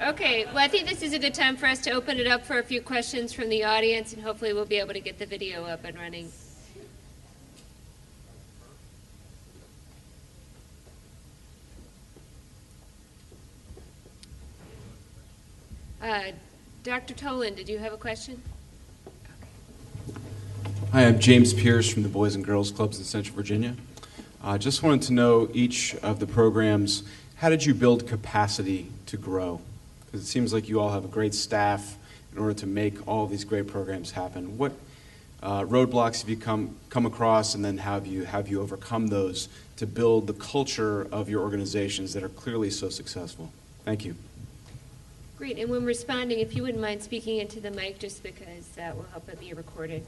Okay, well, I think this is a good time for us to open it up for a few questions from the audience, and hopefully we'll be able to get the video up and running. Dr. Tolan, did you have a question? Hi, I'm James Pierce from the Boys and Girls Clubs in Central Virginia. Just wanted to know each of the programs, how did you build capacity to grow? Because it seems like you all have a great staff in order to make all of these great programs happen. What roadblocks have you come across, and then have you overcome those to build the culture of your organizations that are clearly so successful? Thank you. Great, and when responding, if you wouldn't mind speaking into the mic, just because that will help it be recorded.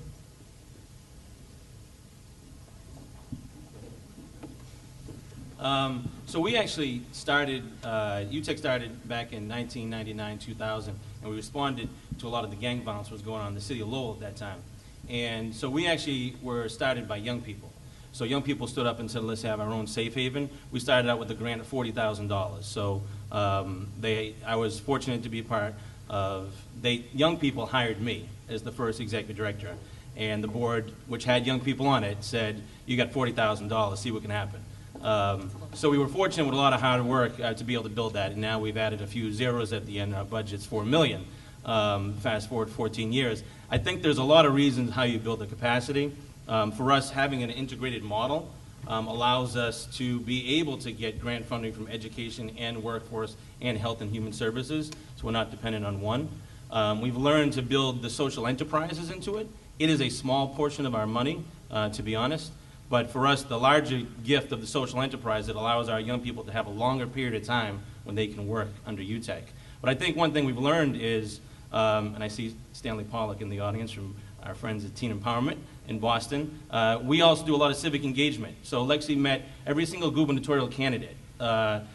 So we actually started, Youth-Nex started back in 1999, 2000, and we responded to a lot of the gang violence that was going on in the city of Lowell at that time. And so we actually were started by young people. So young people stood up and said, let's have our own safe haven. We started out with a grant of $40,000. So I was fortunate to be a part of, young people hired me as the first executive director. And the board, which had young people on it, said, you got $40,000, see what can happen. So we were fortunate with a lot of hard work to be able to build that, and now we've added a few zeros at the end. Our budget's $4 million. Fast forward 14 years. I think there's a lot of reasons how you build the capacity. For us, having an integrated model allows us to be able to get grant funding from education and workforce and health and human services, so we're not dependent on one. We've learned to build the social enterprises into it. It is a small portion of our money, to be honest. But for us, the larger gift of the social enterprise, it allows our young people to have a longer period of time when they can work under UTEC. But I think one thing we've learned is, and I see Stanley Pollock in the audience from our friends at Teen Empowerment in Boston, we also do a lot of civic engagement. So Lexi met every single gubernatorial candidate that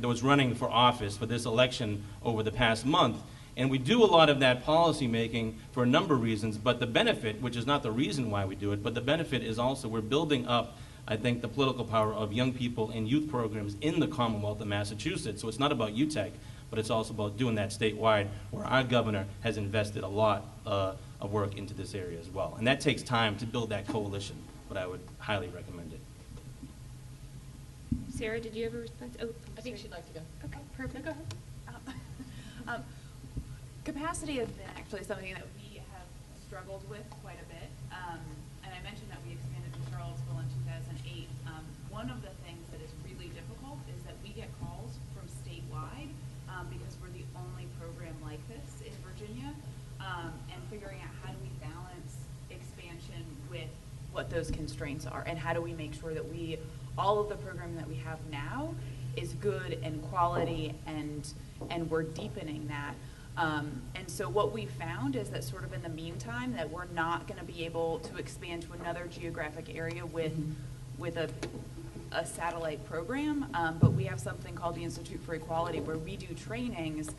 was running for office for this election over the past month. And we do a lot of that policy making for a number of reasons, but the benefit, which is not the reason why we do it, but the benefit is also we're building up, I think, the political power of young people in youth programs in the Commonwealth of Massachusetts. So it's not about UTEC, but it's also about doing that statewide, where our governor has invested a lot of work into this area as well. And that takes time to build that coalition, but I would highly recommend it. Sarah, did you have a response? Oh, I think she'd like to go. Okay, perfect. Go ahead. Capacity has been actually something that we have struggled with quite a bit. And I mentioned that we expanded to Charlottesville in 2008. One of the things that is really difficult is that we get calls from statewide because we're the only program like this in Virginia, and figuring out how do we balance expansion with what those constraints are, and how do we make sure that all of the programming that we have now is good and quality, and we're deepening that. And so what we found is that sort of in the meantime that we're not going to be able to expand to another geographic area with a satellite program, but we have something called the Institute for Equality, where we do trainings,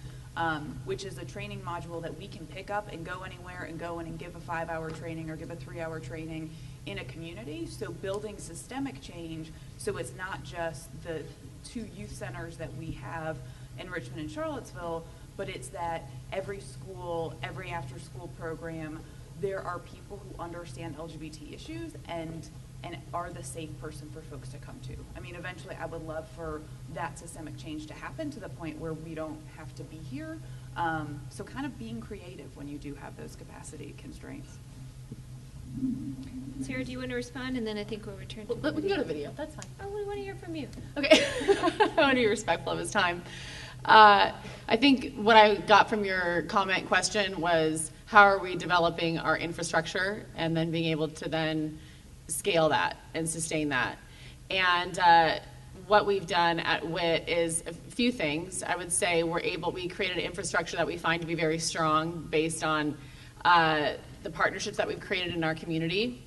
which is a training module that we can pick up and go anywhere and go in and give a 5-hour training or give a 3-hour training in a community. So building systemic change, so it's not just the 2 youth centers that we have in Richmond and Charlottesville, but it's that every school, every after-school program, there are people who understand LGBT issues and are the safe person for folks to come to. I mean, eventually I would love for that systemic change to happen to the point where we don't have to be here. So kind of being creative when you do have those capacity constraints. Sarah, do you want to respond? And then I think we'll return to we can go to video. That's fine. Oh, we want to hear from you. Okay. I want to be respectful of his time. I think what I got from your comment question was, how are we developing our infrastructure and then being able to then scale that and sustain that? And what we've done at WIT is a few things. I would say we created an infrastructure that we find to be very strong based on the partnerships that we've created in our community.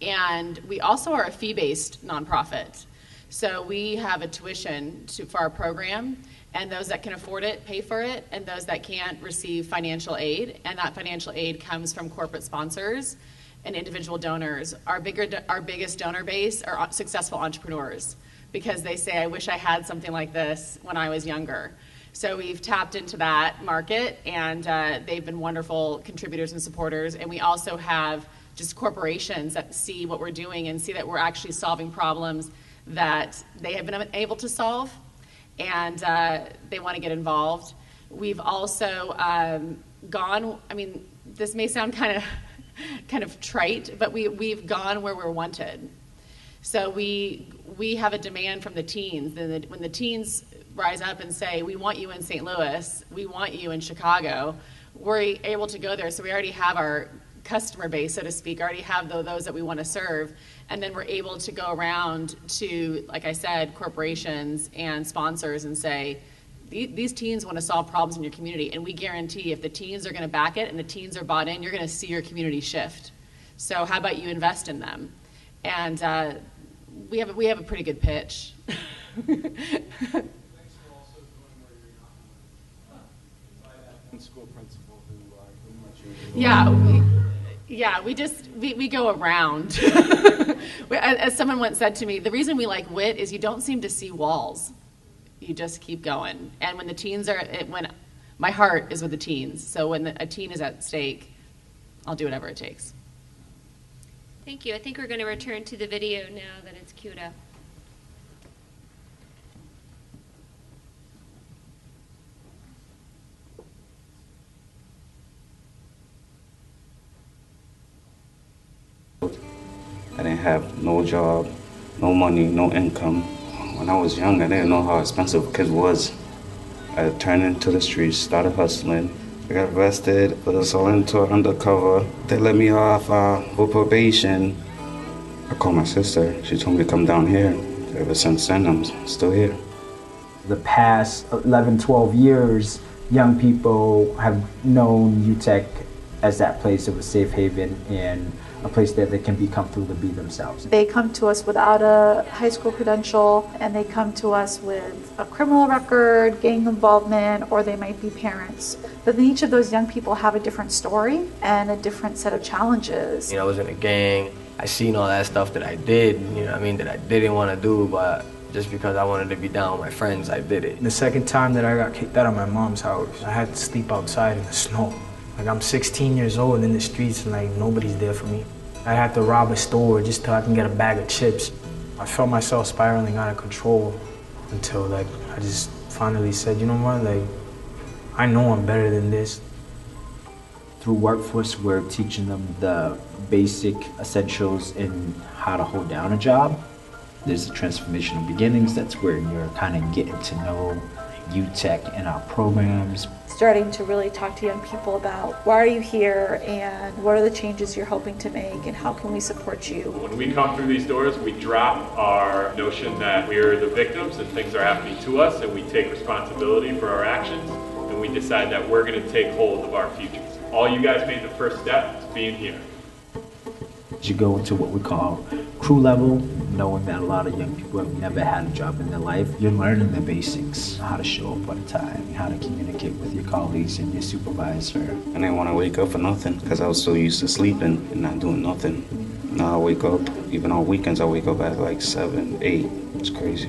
And we also are a fee-based nonprofit. So we have a tuition for our program, and those that can afford it pay for it, and those that can't receive financial aid, and that financial aid comes from corporate sponsors and individual donors. Our biggest donor base are successful entrepreneurs, because they say, I wish I had something like this when I was younger. So we've tapped into that market, and they've been wonderful contributors and supporters. And we also have just corporations that see what we're doing and see that we're actually solving problems that they have been able to solve, and they want to get involved. We've also gone, I mean, this may sound kind of trite, but we've gone where we're wanted. So we have a demand from the teens. When the teens rise up and say, we want you in St. Louis, we want you in Chicago, we're able to go there. So we already have our customer base, so to speak, already have those that we want to serve. And then we're able to go around to, like I said, corporations and sponsors and say, these teens want to solve problems in your community. And we guarantee if the teens are going to back it and the teens are bought in, you're going to see your community shift. So how about you invest in them? And we have a pretty good pitch. School principal we go around. As someone once said to me, the reason we like WIT is you don't seem to see walls. You just keep going. And when the teens when my heart is with the teens, so when a teen is at stake, I'll do whatever it takes. Thank you. I think we're going to return to the video now that it's queued up. I didn't have no job, no money, no income. When I was young, I didn't know how expensive kids was. I turned into the streets, started hustling. I got arrested, was into undercover. They let me off with probation. I called my sister. She told me to come down here. Ever since then, I'm still here. The past 11, 12 years, young people have known Youth-Nex as that place of a safe haven and a place that they can be comfortable to be themselves. They come to us without a high school credential, and they come to us with a criminal record, gang involvement, or they might be parents. But then each of those young people have a different story and a different set of challenges. I was in a gang. I seen all that stuff that I did, that I didn't want to do, but just because I wanted to be down with my friends, I did it. The second time that I got kicked out of my mom's house, I had to sleep outside in the snow. I'm 16 years old in the streets and nobody's there for me. I had to rob a store just so I can get a bag of chips. I felt myself spiraling out of control until I just finally said, you know what, I know I'm better than this. Through Workforce, we're teaching them the basic essentials in how to hold down a job. There's the transformational beginnings. That's where you're kind of getting to know Youth-Nex and our programs. Starting to really talk to young people about why are you here and what are the changes you're hoping to make and how can we support you. When we come through these doors, we drop our notion that we're the victims and things are happening to us, and we take responsibility for our actions, and we decide that we're going to take hold of our futures. All you guys made the first step to being here. You go into what we call crew level, knowing that a lot of young people have never had a job in their life. You're learning the basics, how to show up on time, how to communicate with your colleagues and your supervisor. I didn't want to wake up for nothing because I was so used to sleeping and not doing nothing. Now I wake up, even on weekends, I wake up at 7, 8. It's crazy.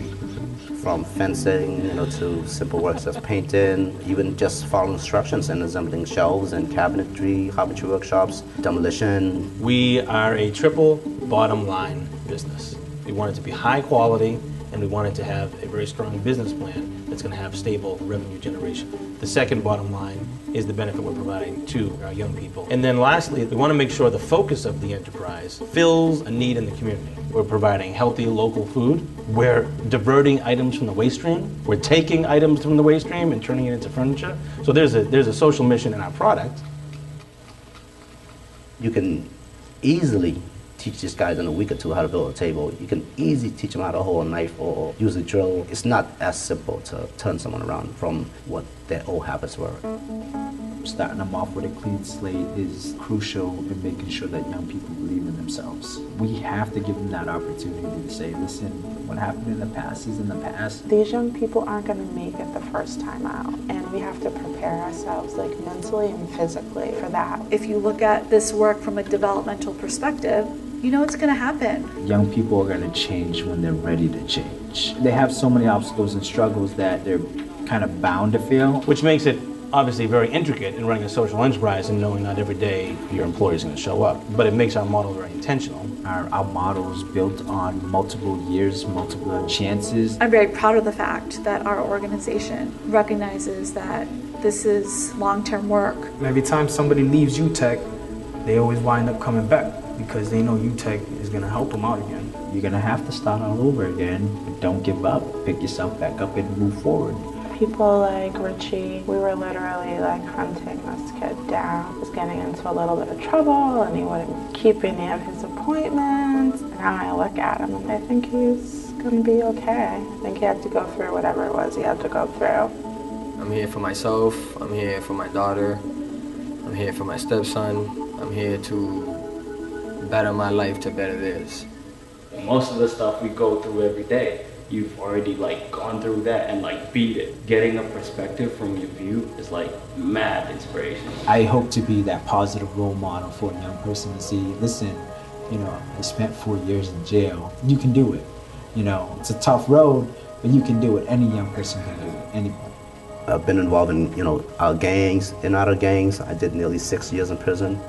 From fencing, to simple works as painting, even just following instructions and assembling shelves and cabinetry, carpentry workshops, demolition. We are a triple bottom line business. We want it to be high quality, and we want it to have a very strong business plan that's going to have stable revenue generation. The second bottom line is the benefit we're providing to our young people. And then lastly, we want to make sure the focus of the enterprise fills a need in the community. We're providing healthy local food. We're diverting items from the waste stream. We're taking items from the waste stream and turning it into furniture. So there's a social mission in our product. You can easily teach these guys in a week or two how to build a table. You can easily teach them how to hold a knife or use a drill. It's not as simple to turn someone around from what their old habits were. Starting them off with a clean slate is crucial in making sure that young people believe in themselves. We have to give them that opportunity to say, listen, what happened in the past is in the past. These young people aren't going to make it the first time out, and we have to prepare ourselves mentally and physically for that. If you look at this work from a developmental perspective, you know it's going to happen. Young people are going to change when they're ready to change. They have so many obstacles and struggles that they're kind of bound to fail. Which makes it obviously very intricate in running a social enterprise and knowing not every day your employee is going to show up. But it makes our model very intentional. Our model is built on multiple years, multiple chances. I'm very proud of the fact that our organization recognizes that this is long-term work. And every time somebody leaves Youth-Tech, they always wind up coming back because they know Youth-Tech is going to help them out again. You're going to have to start all over again, but don't give up. Pick yourself back up and move forward. People like Richie, we were literally like hunting this kid down. He was getting into a little bit of trouble and he wouldn't keep any of his appointments. And now I look at him and I think he's gonna be okay. I think he had to go through whatever it was he had to go through. I'm here for myself, I'm here for my daughter, I'm here for my stepson, I'm here to better my life to better theirs. Most of the stuff we go through every day, you've already like gone through that and like beat it. Getting a perspective from your view is like mad inspiration. I hope to be that positive role model for a young person to see, listen, you know, I spent 4 years in jail. You can do it. You know, it's a tough road, but you can do it. Any young person can do it, anyone. I've been involved in, you know, our gangs, in other gangs. I did nearly 6 years in prison.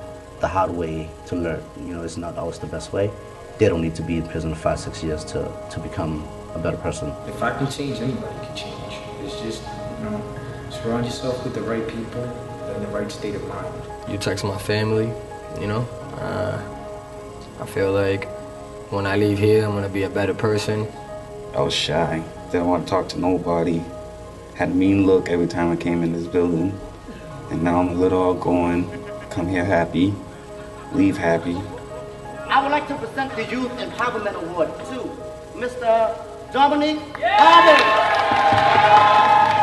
The hard way to learn, you know, it's not always the best way. They don't need to be in prison for 5, 6 years to become a better person. If I can change, anybody can change. It's just, you know, surround yourself with the right people and the right state of mind. Youth-Tech's my family, you know. I feel like when I leave here, I'm gonna be a better person. I was shy, didn't want to talk to nobody. Had a mean look every time I came in this building. And now I'm a little outgoing, come here happy, leave happy. I would like to present the Youth Empowerment Award to Mr. Dominic.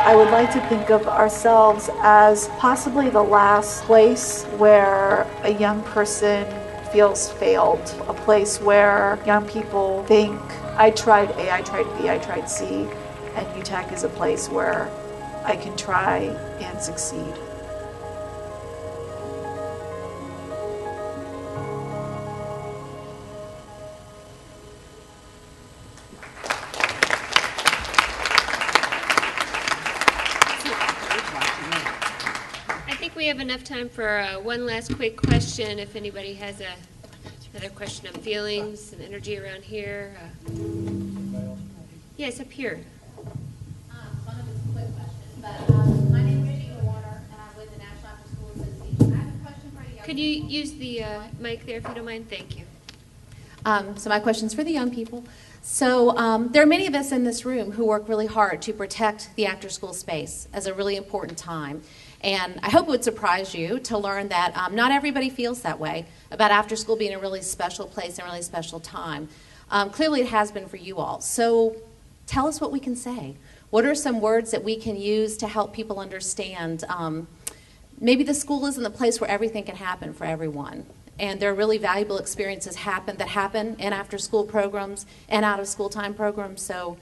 I would like to think of ourselves as possibly the last place where a young person feels failed, a place where young people think, I tried A, I tried B, I tried C, and Youth-Tech is a place where I can try and succeed. We have enough time for one last quick question. If anybody has another question on feelings and energy around here. Yes, up here. One of it's a quick question, but my name is Jovanna, and I'm with the National After School Association. I have a question for you. Could you use the mic there if you don't mind? Thank you. So my question's for the young people. So there are many of us in this room who work really hard to protect the after-school space as a really important time. And I hope it would surprise you to learn that not everybody feels that way about after school being a really special place and a really special time. Clearly it has been for you all. So tell us what we can say. What are some words that we can use to help people understand? Maybe the school isn't the place where everything can happen for everyone. And there are really valuable experiences that happen in after-school programs and out-of-school time programs. So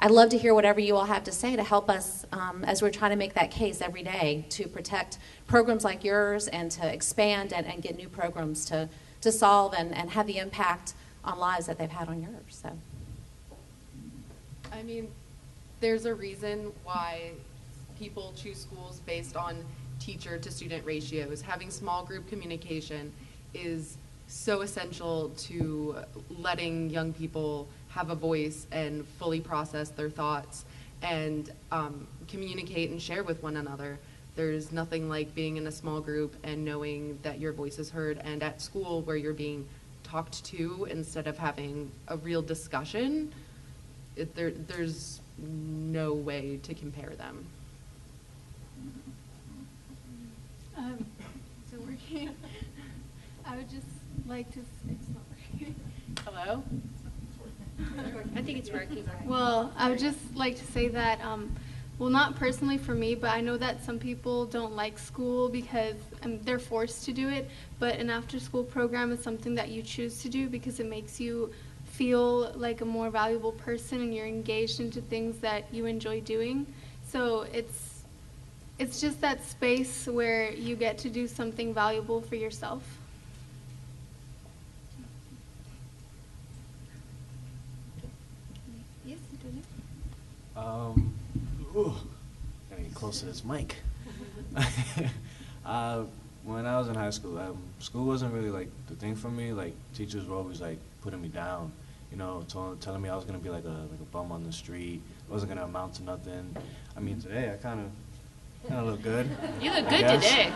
I'd love to hear whatever you all have to say to help us as we're trying to make that case every day to protect programs like yours and to expand and get new programs to solve and have the impact on lives that they've had on yours. So, I mean, there's a reason why people choose schools based on teacher-to-student ratios. Having small group communication is so essential to letting young people have a voice and fully process their thoughts and communicate and share with one another. There's nothing like being in a small group and knowing that your voice is heard, and at school where you're being talked to instead of having a real discussion, there's no way to compare them. Is it working? I would just like to, it's not working. Hello? I think it's working. Well, I would just like to say that, well, not personally for me, but I know that some people don't like school because they're forced to do it, but an after-school program is something that you choose to do because it makes you feel like a more valuable person and you're engaged into things that you enjoy doing. So it's just that space where you get to do something valuable for yourself. Yes, close to this mic. When I was in high school, school wasn't really like the thing for me. Like teachers were always like putting me down, you know, telling me I was gonna be like a bum on the street, wasn't gonna amount to nothing. I mean, today I kind of look good. You look good today.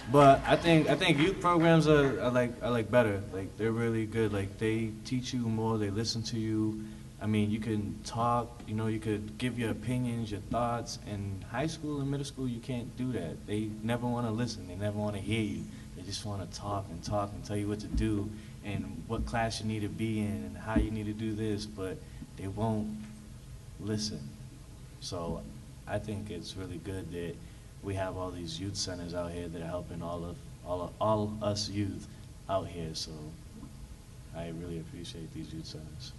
But I think youth programs are like better. Like they're really good. Like they teach you more. They listen to you. I mean, you can talk. You know, you could give your opinions, your thoughts. In high school and middle school, you can't do that. They never want to listen. They never want to hear you. They just want to talk and tell you what to do and what class you need to be in and how you need to do this. But they won't listen. So I think it's really good that we have all these youth centers out here that are helping all us youth out here. So I really appreciate these youth centers.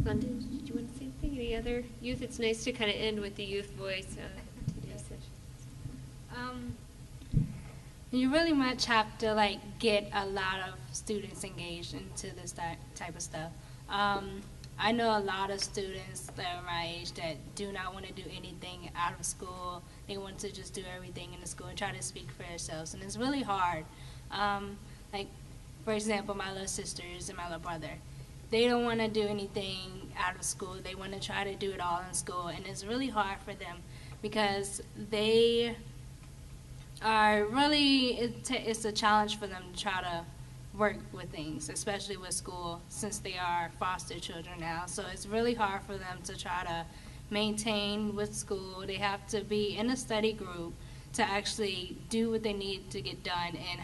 London, did you want to say anything? Any other youth? It's nice to kind of end with the youth voice today's session. You really much have to like get a lot of students engaged into this type of stuff. I know a lot of students that are my age that do not want to do anything out of school. They want to just do everything in the school and try to speak for themselves, and it's really hard. Like, for example, my little sisters and my little brother, they don't want to do anything out of school. They want to try to do it all in school, and it's really hard for them because they are really, it's a challenge for them to try to work with things, especially with school, since they are foster children now. So it's really hard for them to try to maintain with school. They have to be in a study group to actually do what they need to get done and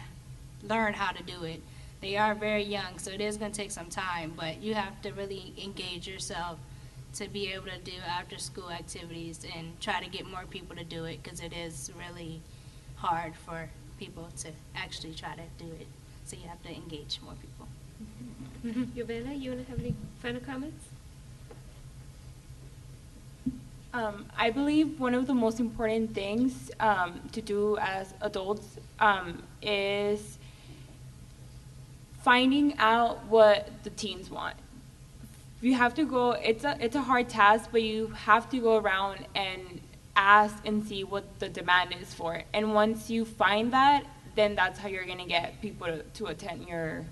learn how to do it. They are very young, so it is going to take some time, but you have to really engage yourself to be able to do after-school activities and try to get more people to do it, because it is really hard for people to actually try to do it. So you have to engage more people. Jovanna, you want to have any final comments? I believe one of the most important things to do as adults is finding out what the teens want. You have to go, it's a hard task, but you have to go around and ask and see what the demand is for it. And once you find that, then that's how you're going to get people to attend your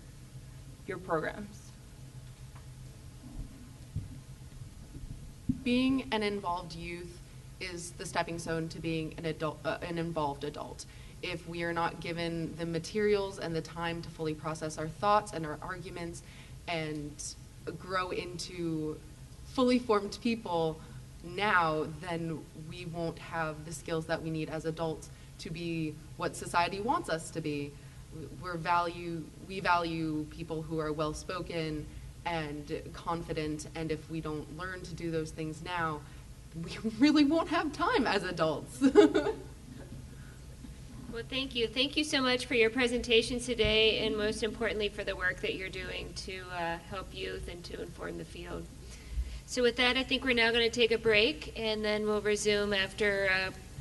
programs. Being an involved youth is the stepping stone to being an involved adult. If we are not given the materials and the time to fully process our thoughts and our arguments and grow into fully formed people now, then we won't have the skills that we need as adults to be what society wants us to be. We value people who are well-spoken and confident, and if we don't learn to do those things now, we really won't have time as adults. Well, thank you. Thank you so much for your presentation today, and most importantly for the work that you're doing to help youth and to inform the field. So with that, I think we're now going to take a break, and then we'll resume after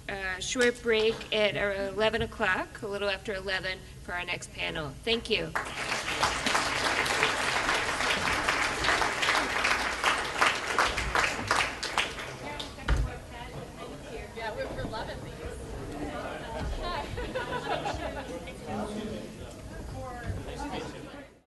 a short break at 11 o'clock, a little after 11, for our next panel. Thank you.